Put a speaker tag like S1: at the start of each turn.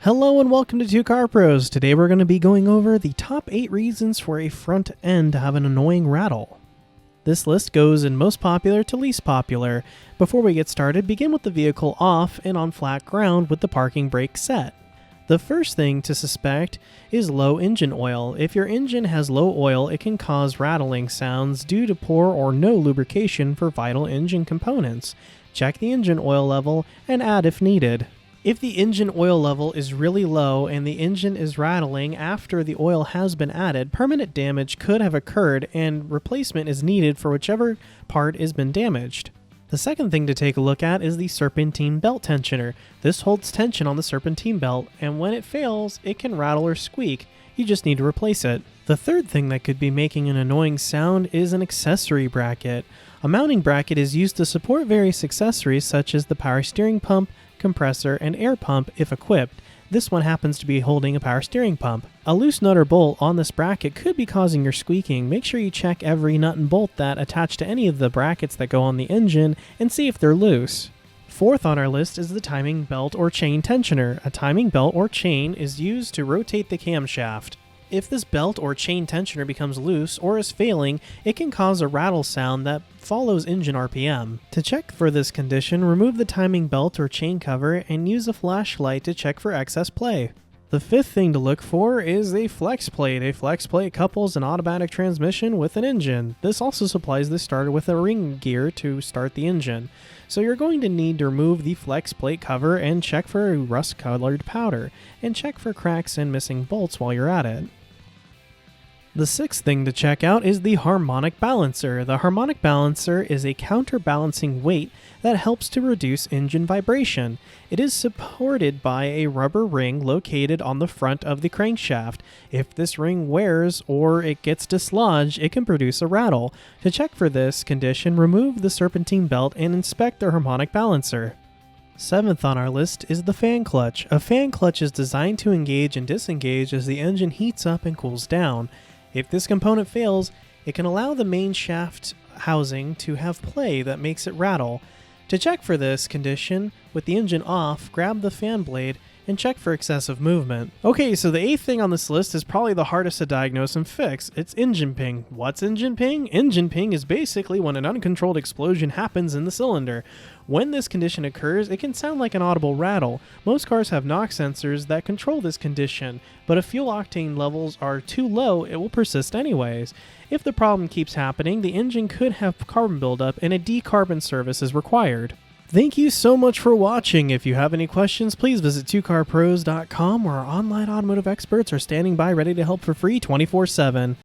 S1: Hello and welcome to Two Car Pros. Today we're going to be going over the top 8 reasons for a front end to have an annoying rattle. This list goes in most popular to least popular. Before we get started, begin with the vehicle off and on flat ground with the parking brake set. The first thing to suspect is low engine oil. If your engine has low oil, it can cause rattling sounds due to poor or no lubrication for vital engine components. Check the engine oil level and add if needed. If the engine oil level is really low and the engine is rattling after the oil has been added, permanent damage could have occurred and replacement is needed for whichever part has been damaged. The second thing to take a look at is the Serpentine belt tensioner. This holds tension on the Serpentine belt, and when it fails, it can rattle or squeak. You just need to replace it. The third thing that could be making an annoying sound is an accessory bracket. A mounting bracket is used to support various accessories such as the power steering pump, compressor, and air pump if equipped. This one happens to be holding a power steering pump. A loose nut or bolt on this bracket could be causing your squeaking. Make sure you check every nut and bolt that attach to any of the brackets that go on the engine and see if they're loose. Fourth on our list is the timing belt or chain tensioner. A timing belt or chain is used to rotate the camshaft. If this belt or chain tensioner becomes loose or is failing, it can cause a rattle sound that follows engine RPM. To check for this condition, remove the timing belt or chain cover and use a flashlight to check for excess play. The fifth thing to look for is a flex plate. A flex plate couples an automatic transmission with an engine. This also supplies the starter with a ring gear to start the engine. So you're going to need to remove the flex plate cover and check for a rust-colored powder, and check for cracks and missing bolts while you're at it. The sixth thing to check out is the harmonic balancer. The harmonic balancer is a counterbalancing weight that helps to reduce engine vibration. It is supported by a rubber ring located on the front of the crankshaft. If this ring wears or it gets dislodged, it can produce a rattle. To check for this condition, remove the serpentine belt and inspect the harmonic balancer. Seventh on our list is the fan clutch. A fan clutch is designed to engage and disengage as the engine heats up and cools down. If this component fails, it can allow the main shaft housing to have play that makes it rattle. To check for this condition, with the engine off, grab the fan blade and check for excessive movement. Okay, so the eighth thing on this list is probably the hardest to diagnose and fix. It's engine ping. What's engine ping? Engine ping is basically when an uncontrolled explosion happens in the cylinder. When this condition occurs, it can sound like an audible rattle. Most cars have knock sensors that control this condition, but if fuel octane levels are too low, it will persist anyways. If the problem keeps happening, the engine could have carbon buildup and a decarbon service is required. Thank you so much for watching. If you have any questions, please visit twocarpros.com, where our online automotive experts are standing by ready to help for free 24/7.